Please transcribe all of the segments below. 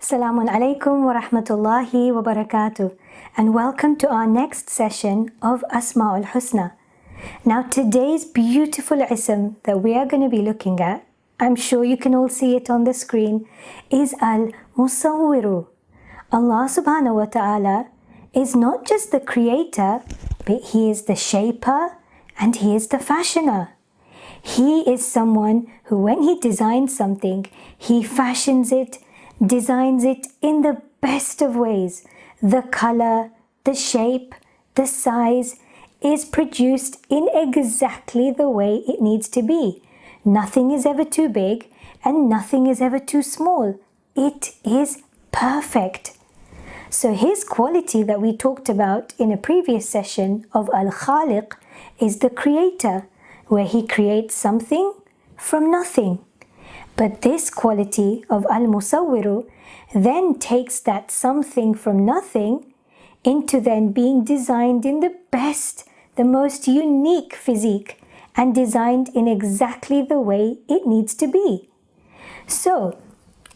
Assalamu alaikum wa rahmatullahi wa barakatuh, and welcome to our next session of Asmaul Husna. Now today's beautiful ism that we are going to be looking at, I'm sure you can all see it on the screen, is Al-Musawwir. Allah subhanahu wa ta'ala is not just the creator, but He is the shaper and He is the fashioner. He is someone who, when He designs something, He fashions it, designs it in the best of ways. The color, the shape, the size is produced in exactly the way it needs to be. Nothing is ever too big and nothing is ever too small. It is perfect. So His quality that we talked about in a previous session of Al-Khaliq is the creator, where He creates something from nothing. But this quality of Al-Musawwir then takes that something from nothing into then being designed in the best, the most unique physique, and designed in exactly the way it needs to be. So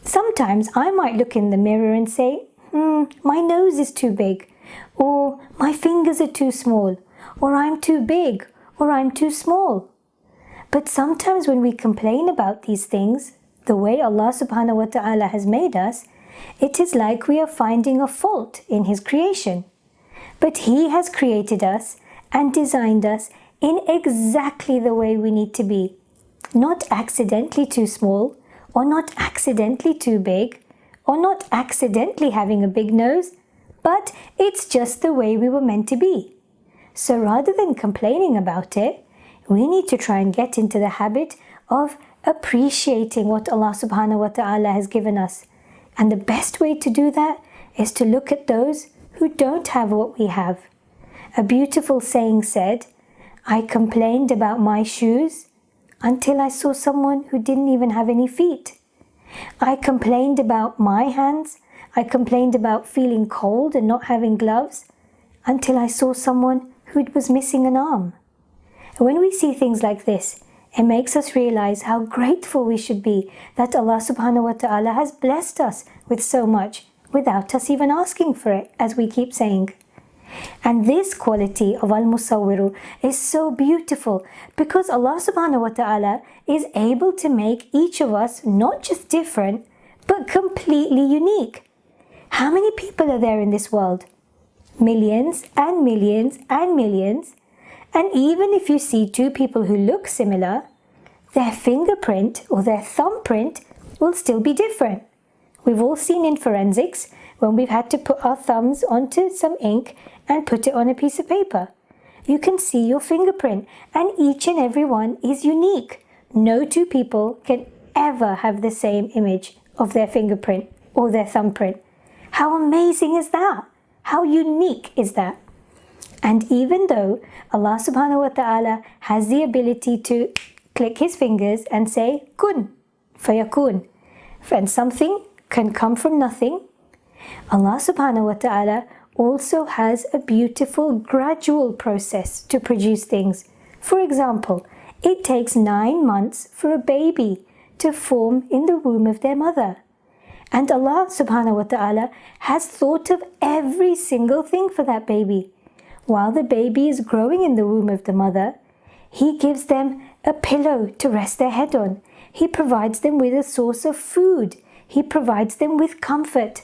sometimes I might look in the mirror and say, my nose is too big, or my fingers are too small, or I'm too big, or I'm too small. But sometimes when we complain about these things, the way Allah subhanahu wa ta'ala has made us, it is like we are finding a fault in His creation. But He has created us and designed us in exactly the way we need to be. Not accidentally too small, or not accidentally too big, or not accidentally having a big nose, but it's just the way we were meant to be. So rather than complaining about it, we need to try and get into the habit of appreciating what Allah subhanahu wa ta'ala has given us. And the best way to do that is to look at those who don't have what we have. A beautiful saying said, I complained about my shoes until I saw someone who didn't even have any feet. I complained about my hands. I complained about feeling cold and not having gloves until I saw someone who was missing an arm. When we see things like this, it makes us realize how grateful we should be that Allah subhanahu wa ta'ala has blessed us with so much without us even asking for it, as we keep saying. And this quality of Al-Musawwir is so beautiful because Allah subhanahu wa ta'ala is able to make each of us not just different, but completely unique. How many people are there in this world? Millions and millions and millions. And even if you see two people who look similar, their fingerprint or their thumbprint will still be different. We've all seen in forensics when we've had to put our thumbs onto some ink and put it on a piece of paper. You can see your fingerprint, and each and every one is unique. No two people can ever have the same image of their fingerprint or their thumbprint. How amazing is that? How unique is that? And even though Allah subhanahu wa ta'ala has the ability to click His fingers and say, kun, fayakun, and something can come from nothing, Allah subhanahu wa ta'ala also has a beautiful gradual process to produce things. For example, it takes 9 months for a baby to form in the womb of their mother. And Allah subhanahu wa ta'ala has thought of every single thing for that baby. While the baby is growing in the womb of the mother, He gives them a pillow to rest their head on. He provides them with a source of food. He provides them with comfort.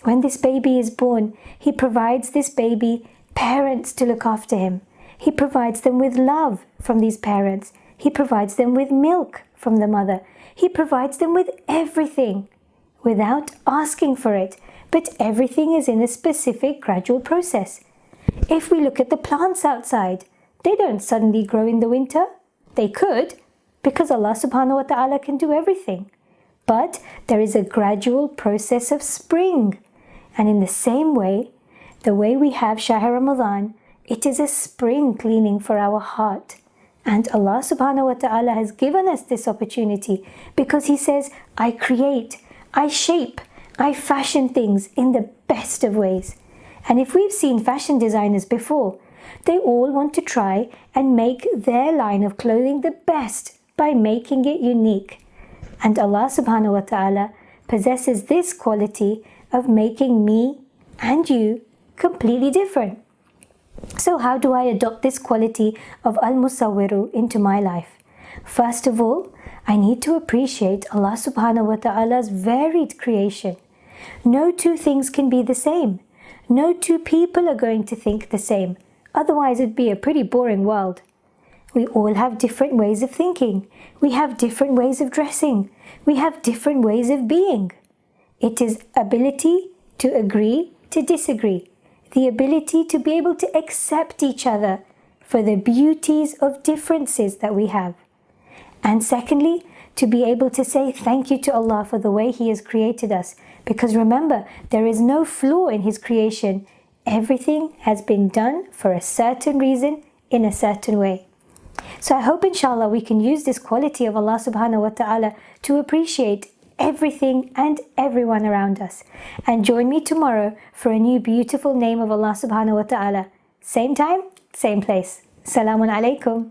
When this baby is born, He provides this baby parents to look after him. He provides them with love from these parents. He provides them with milk from the mother. He provides them with everything without asking for it. But everything is in a specific gradual process. If we look at the plants outside, they don't suddenly grow in the winter. They could, because Allah subhanahu wa ta'ala can do everything. But there is a gradual process of spring. And in the same way, the way we have Shahr Ramadan, it is a spring cleaning for our heart. And Allah subhanahu wa ta'ala has given us this opportunity because He says, I create, I shape, I fashion things in the best of ways. And if we've seen fashion designers before, they all want to try and make their line of clothing the best by making it unique. And Allah subhanahu wa ta'ala possesses this quality of making me and you completely different. So how do I adopt this quality of Al-Musawwiru into my life? First of all, I need to appreciate Allah subhanahu wa ta'ala's varied creation. No two things can be the same. No two people are going to think the same. Otherwise, it'd be a pretty boring world. We all have different ways of thinking. We have different ways of dressing. We have different ways of being. It is ability to agree to disagree. The ability to be able to accept each other for the beauties of differences that we have. And secondly, to be able to say thank you to Allah for the way He has created us. Because remember, there is no flaw in His creation. Everything has been done for a certain reason, in a certain way. So I hope inshallah we can use this quality of Allah subhanahu wa ta'ala to appreciate everything and everyone around us. And join me tomorrow for a new beautiful name of Allah subhanahu wa ta'ala. Same time, same place. Salamun alaikum.